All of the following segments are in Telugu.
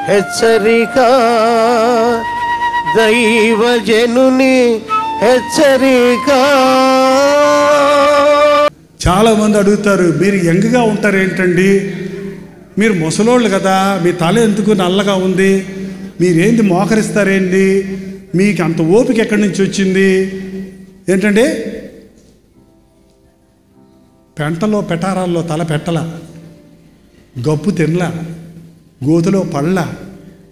హెచ్చరిక, దైవజనుని హెచ్చరిక. చాలామంది అడుగుతారు, మీరు యంగ్గా ఉంటారు ఏంటండి, మీరు ముసలోళ్ళు కదా, మీ తల ఎందుకు నల్లగా ఉంది, మీరేంటి మోకరిస్తారేంటి, మీకు అంత ఓపిక ఎక్కడి నుంచి వచ్చింది ఏంటండి? పెంటలో పెటారాల్లో తల పెట్టల, గప్పు తినలా, గోతులో పళ్ళ,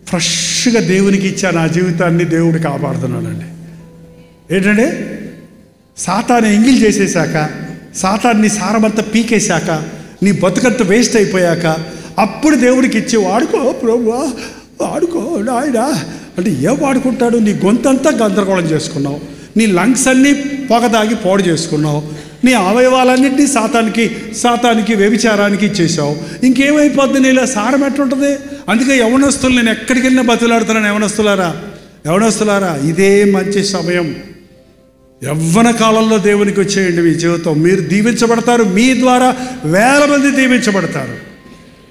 ఫ్రెష్గా దేవునికి ఇచ్చా నా జీవితాన్ని దేవుడు కాపాడుతున్నాడండి. ఏంటంటే సాతాను ఎంగిల్ చేసేసాక, సాతాన్ని సారమంతా పీకేశాక, నీ బతుకంతా వేస్ట్ అయిపోయాక అప్పుడు దేవుడికి ఇచ్చి వాడుకో ప్రభువా, వాడుకో నాయనా అంటే ఏం వాడుకుంటాడు? నీ గొంతంతా గందరగోళం చేసుకున్నావు, నీ లంగ్స్ అన్నీ పొగదాగి పాడు చేసుకున్నావు, నీ అవయవాలన్నింటినీ సాతానికి వ్యభిచారానికి ఇచ్చేసావు. ఇంకేమైపోద్ది నీలో? సారం ఎట్లుంటుంది? అందుకే యవనస్తులు, నేను ఎక్కడికి వెళ్ళినా బతులాడుతున్నాను. యవనస్తులారా ఇదే మంచి సమయం. యవ్వన కాలంలో దేవునికి వచ్చేయండి మీ జీవితం. మీరు దీవించబడతారు, మీ ద్వారా వేల మంది దీవించబడతారు.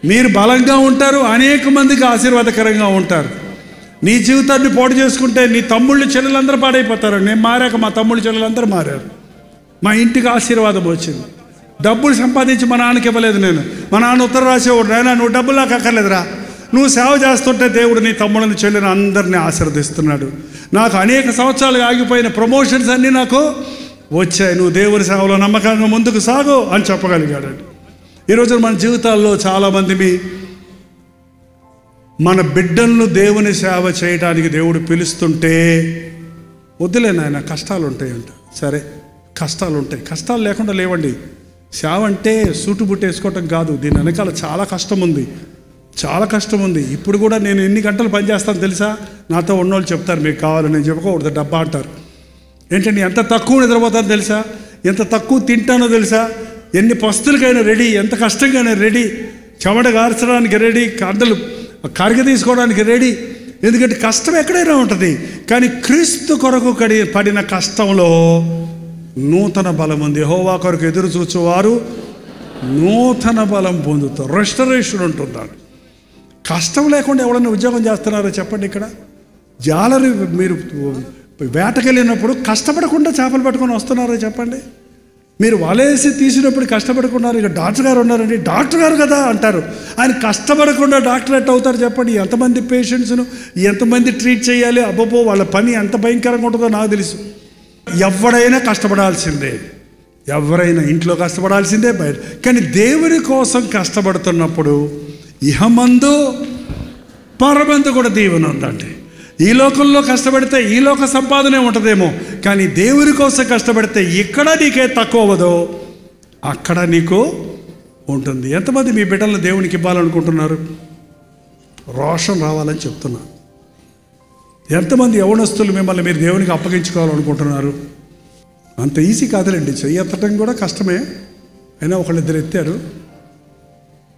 మీరు బలంగా ఉంటారు, అనేక మందికి ఆశీర్వాదకరంగా ఉంటారు. నీ జీవితాన్ని పాడు చేసుకుంటే నీ తమ్ముళ్ళు చెల్లెలందరూ పాడైపోతారు. నేను మారాక మా తమ్ముళ్ళు చెల్లెలందరూ మారారు. మా ఇంటికి ఆశీర్వాదం వచ్చింది. డబ్బులు సంపాదించి మా నాన్నకి ఇవ్వలేదు నేను. మా నాన్న ఉత్తరం రాసేవాడు, నాయనా నువ్వు డబ్బులు నాకు అక్కర్లేదురా, నువ్వు సేవ చేస్తుంటే దేవుడు నీ తమ్ముళ్ళని చెల్లిని అందరినీ ఆశీర్వదిస్తున్నాడు. నాకు అనేక సంవత్సరాలు ఆగిపోయిన ప్రమోషన్స్ అన్నీ నాకు వచ్చాయి. నువ్వు దేవుని సేవలో నమ్మకంగా ముందుకు సాగు అని చెప్పగలిగాడు. ఈరోజు మన జీవితాల్లో చాలామంది మన బిడ్డలను దేవుని సేవ చేయడానికి దేవుడు పిలుస్తుంటే వద్దులే నాయన కష్టాలు ఉంటాయంట. సరే కష్టాలు ఉంటాయి, కష్టాలు లేకుండా లేవండి. సేవ అంటే సూటు బుట్టు వేసుకోవటం కాదు, దీని వెనకాల చాలా కష్టం ఉంది. ఇప్పుడు కూడా నేను ఎన్ని గంటలు పనిచేస్తాను తెలుసా? నాతో ఉన్నోళ్ళు చెప్తారు, మీకు కావాలి, నేను చెప్పుకోకూడదు డబ్బా అంటారు. ఏంటంటే ఎంత తక్కువ నిద్రపోతానో తెలుసా, ఎంత తక్కువ తింటానో తెలుసా, ఎన్ని పస్తులకైనా రెడీ, ఎంత కష్టంగానే రెడీ, చెమట గార్చడానికి రెడీ, కండలు కరిగ తీసుకోవడానికి రెడీ. ఎందుకంటే కష్టం ఎక్కడైనా ఉంటుంది, కానీ క్రీస్తు కొరకు పడిన కష్టంలో నూతన బలం ఉంది. యెహోవా కొరకు ఎదురు చూచువారు నూతన బలం పొందుతారు, రెస్టరేషన్ ఉంటున్నారు. కష్టం లేకుండా ఎవరైనా ఉద్యోగం చేస్తున్నారో చెప్పండి? ఇక్కడ జాలరి మీరు వేటకెళ్ళినప్పుడు కష్టపడకుండా చేపలు పట్టుకొని వస్తున్నారో చెప్పండి? మీరు వలేసి తీసినప్పుడు కష్టపడుకున్నారు. ఇక డాక్టర్ గారు ఉన్నారండి, డాక్టర్ గారు కదా అంటారు. ఆయన కష్టపడకుండా డాక్టర్ ఎట్ అవుతారు చెప్పండి? ఎంతమంది పేషెంట్స్ను ఎంతమంది ట్రీట్ చేయాలి? అబ్బబ్బో, వాళ్ళ పని ఎంత భయంకరంగా ఉంటుందో నాకు తెలుసు. ఎవరైనా కష్టపడాల్సిందే, ఎవరైనా ఇంట్లో కష్టపడాల్సిందే, బయట. కానీ దేవుని కోసం కష్టపడుతున్నప్పుడు ఇహమందు పరమందు కూడా దీవెన ఉందండి. ఈ లోకంలో కష్టపడితే ఈ లోక సంపాదనే ఉంటుందేమో, కానీ దేవుని కోసం కష్టపడితే ఇక్కడ నీకే తక్కువ అవ్వదో అక్కడ నీకు ఉంటుంది. ఎంతమంది మీ బిడ్డలను దేవునికి ఇవ్వాలనుకుంటున్నారు? రోషం రావాలని చెప్తున్నా. ఎంతమంది యవనస్తులు మిమ్మల్ని మీరు దేవునికి అప్పగించుకోవాలనుకుంటున్నారు? అంత ఈజీ కాదులేండి, చెయ్యి ఎత్తడం కూడా కష్టమే. అయినా ఒకళ్ళిద్దరు ఎత్తారు.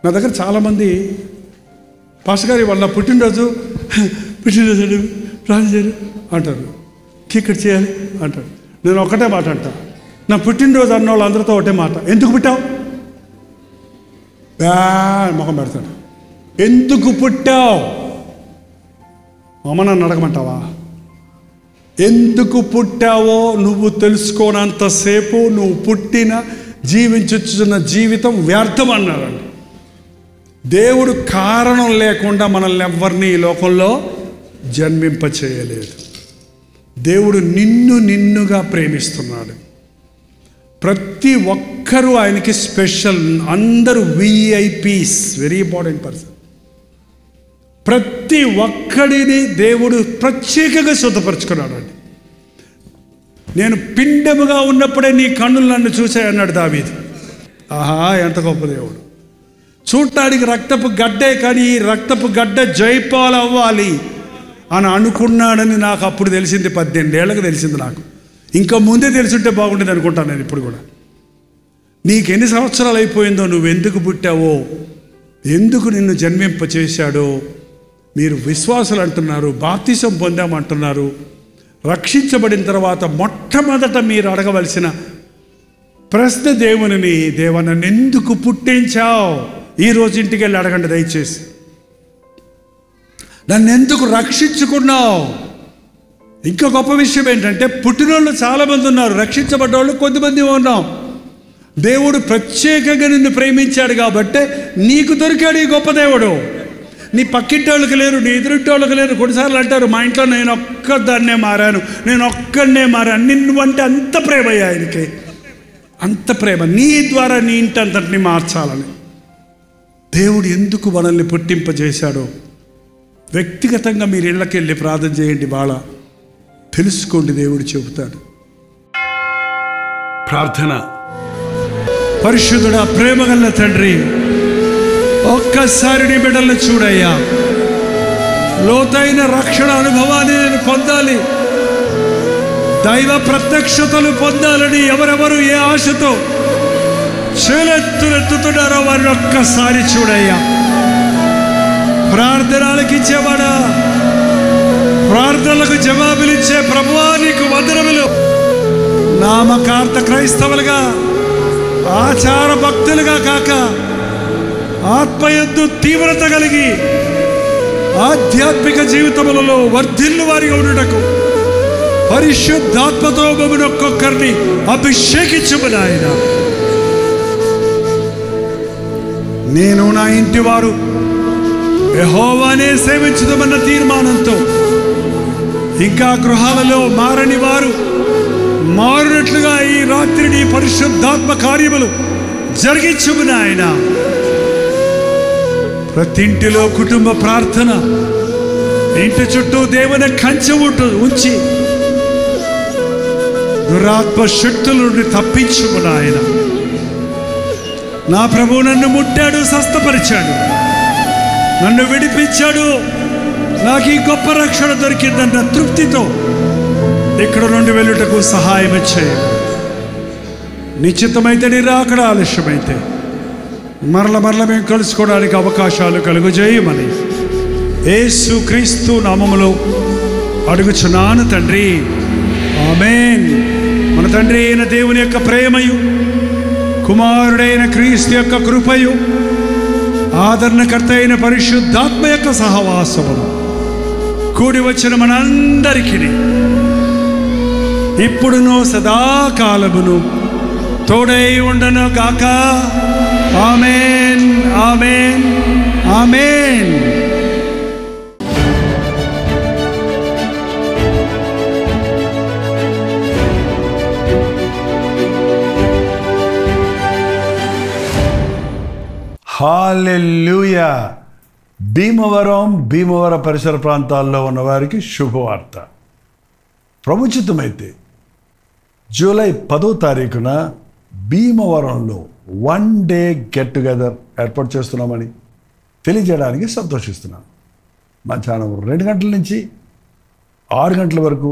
నా దగ్గర చాలామంది పాస్టర్ గారు వాళ్ళ పుట్టినరోజు ప్లాన్ చేయరు అంటారు, ఇక్కడ చేయాలి అంటారు. నేను ఒకటే మాట అంటా, నా పుట్టినరోజు అన్న వాళ్ళు అందరితో ఒకటే మాట, ఎందుకు పుట్టావు? మొహం పెడతాడు. ఎందుకు పుట్టావు? అమ్మ నన్ను అడగమంటావా? ఎందుకు పుట్టావో నువ్వు తెలుసుకోనంతసేపు నువ్వు పుట్టిన జీవించున్న జీవితం వ్యర్థం అన్నారండి. దేవుడు కారణం లేకుండా మనల్ని ఎవరిని ఈ లోకంలో జన్మింప చేయలేదు. దేవుడు నిన్నుగా ప్రేమిస్తున్నాడు. ప్రతి ఒక్కరూ ఆయనకి స్పెషల్. అందరూ విఐపీస్, వెరీ ఇంపార్టెంట్ పర్సన్. ప్రతి ఒక్కడిని దేవుడు ప్రత్యేకంగా శుద్ధపరుచుకున్నాడు అండి. నేను పిండముగా ఉన్నప్పుడే నీ కన్నులు నన్ను చూశాయన్నాడు దావీదు. ఆహా, ఎంత గొప్ప దేవుడు! చూడటానికి రక్తపు గడ్డే, కానీ ఈ రక్తపు గడ్డ జైపాలు అవ్వాలి అని అనుకున్నాడని నాకు అప్పుడు తెలిసింది. 18 ఏళ్ళకి తెలిసింది నాకు. ఇంకా ముందే తెలుసుంటే బాగుండేది అనుకుంటాను నేను ఇప్పుడు కూడా. నీకు ఎన్ని సంవత్సరాలు అయిపోయిందో, నువ్వు ఎందుకు పుట్టావో, ఎందుకు నిన్ను జన్మింప చేశాడో. మీరు విశ్వాసులు అంటున్నారు, బాప్తిసం పొందామంటున్నారు. రక్షించబడిన తర్వాత మొట్టమొదట మీరు అడగవలసిన ప్రశ్న దేవునిని, దేవా నన్ను ఎందుకు పుట్టించావు? ఈరోజు ఇంటికి వెళ్ళి అడగండి దయచేసి. నన్ను ఎందుకు రక్షించుకున్నావు? ఇంకా గొప్ప విషయం ఏంటంటే పుట్టినోళ్ళు చాలామంది ఉన్నారు, రక్షించబడ్డోళ్ళు కొద్దిమంది ఉన్నాం. దేవుడు ప్రత్యేకంగా నిన్ను ప్రేమించాడు కాబట్టి నీకు దొరికాడు ఈ గొప్ప దేవుడు. నీ పక్కింటోళ్ళకి లేరు, నీ ఎదురింటోళ్ళకి లేరు. కొన్నిసార్లు అంటారు, మా ఇంట్లో నేను ఒక్కదాన్నే మారాను, నేను ఒక్కడనే మారాను. నిన్నుంటే అంత ప్రేమ ఆయనకి, అంత ప్రేమ. నీ ద్వారా నీ ఇంటి అంతటిని మార్చాలని దేవుడు ఎందుకు మనల్ని పుట్టింపజేశాడో వ్యక్తిగతంగా మీరు ఇళ్ళకి వెళ్ళి ప్రార్థన చేయండి. వాళ్ళ తెలుసుకోండి, దేవుడు చెబుతాడు. ప్రార్థన. పరిశుద్ధుడా, ప్రేమగల తండ్రి, ఒక్కసారి నీ బిడ్డలను చూడయ్యా. లోతైన రక్షణ అనుభవాన్ని నేను పొందాలి, దైవ ప్రత్యక్షతలు పొందాలని ఎవరెవరు ఏ ఆశతో చేలెత్తుతున్నారో వారిని ఒక్కసారి చూడయ్యా. ప్రార్థనలకు ఇచ్చేవాడా, ప్రార్థనలకు జవాబులిచ్చే ప్రభువా నీకు వందనములు. నామకార్థ క్రైస్తవులుగా, ఆచార భక్తులుగా కాక ఆత్మయందు తీవ్రత కలిగి ఆధ్యాత్మిక జీవితములలో వర్ధిల్లు వారిగా ఉండుటకు పరిశుద్ధాత్మతో మమ్మల్ని ఒక్కొక్కరిని అభిషేకించుము నాయన. నేను నా ఇంటి వారు యెహోవానే సేవించుదామన్న తీర్మానంతో ఇంకా గృహాలలో మారని వారు మారినట్లుగా ఈ రాత్రిని పరిశుద్ధాత్మ కార్యములు జరిగించుము నాయన. ప్రతి ఇంటిలో కుటుంబ ప్రార్థన, ఇంటి చుట్టూ దేవుని కంచె ఉంచి దురాత్మ శక్తుల నుండి తప్పించుము నాయన. నా ప్రభువు నన్ను ముట్టాడు, స్వస్థపరిచాడు, నన్ను విడిపించాడు, నాకు ఈ గొప్ప రక్షణ దొరికిందన్న తృప్తితో ఇక్కడ నుండి వెళ్ళుటకు సహాయం చేయండి. నిశ్చితమైతే నిరాకడ, ఆలస్యమైతే మరల మేము కలుసుకోవడానికి అవకాశాలు కలుగజేయమని యేసు క్రీస్తు నామములో అడుగుచున్నాను తండ్రి, ఆమేన్. మన తండ్రి అయిన దేవుని యొక్క ప్రేమయు, కుమారుడైన క్రీస్తు యొక్క కృపయు, ఆదరణకర్త అయిన పరిశుద్ధాత్మ యొక్క సహవాసమును కూడి వచ్చిన మనందరికీ ఇప్పుడును సదాకాలమును తోడై ఉండను గాక. ఆమేన్, ఆమేన్, ఆమేన్. హల్లెలూయా. భీమవరం పరిసర ప్రాంతాల్లో ఉన్నవారికి శుభవార్త. ప్రభుచితమైతే జూలై 10వ తారీఖున భీమవరంలో 1 డే గెట్ టుగెదర్ ఏర్పాటు చేస్తున్నామని తెలియజేయడానికి సంతోషిస్తున్నాను. మధ్యాహ్నం 2 గంటల నుంచి 6 గంటల వరకు,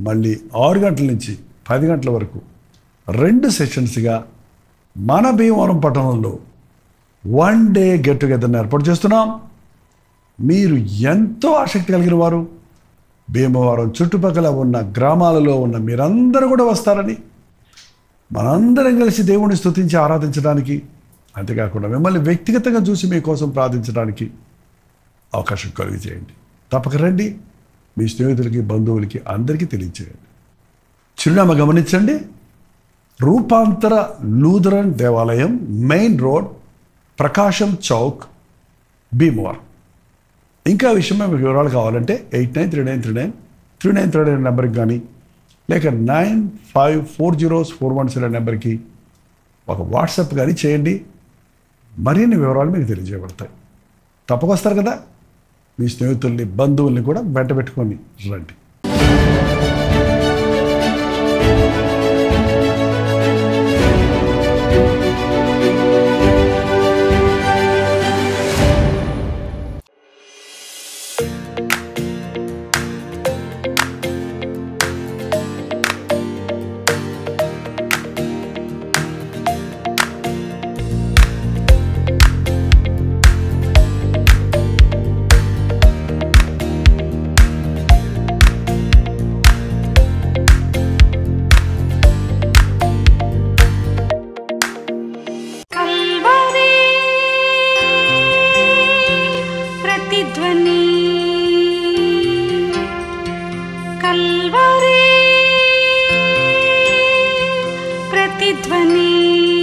మళ్ళీ 6 గంటల నుంచి 10 గంటల వరకు 2 సెషన్స్గా మన భీమవరం పట్టణంలో 1 డే గెట్ టుగెదర్ని ఏర్పాటు చేస్తున్నాం. మీరు ఎంతో ఆసక్తి కలిగిన వారు, భీమవరం చుట్టుపక్కల ఉన్న గ్రామాలలో ఉన్న మీరందరూ కూడా వస్తారని, మనందరం కలిసి దేవుణ్ణి స్తుతించి ఆరాధించడానికి, అంతేకాకుండా మిమ్మల్ని వ్యక్తిగతంగా చూసి మీకోసం ప్రార్థించడానికి అవకాశం కలిగి చేయండి. తప్పక రండి, మీ స్నేహితులకి, బంధువులకి అందరికీ తెలియచేయండి. చిరునామా గమనించండి, రూపాంతర లూథరన్ దేవాలయం, మెయిన్ రోడ్, ప్రకాశం చౌక్, భీమవరం. ఇంకా విషయం మీకు వివరాలు కావాలంటే 8939393939 నెంబర్కి కానీ, లేక 954041 నెంబర్కి ఒక వాట్సాప్ కానీ చేయండి. మరిన్ని వివరాలు మీకు తెలియజేయబడతాయి. తప్పకొస్తారు కదా, మీ స్నేహితుల్ని, బంధువుల్ని కూడా వెంట పెట్టుకొని రండి. ప్రతిధ్వని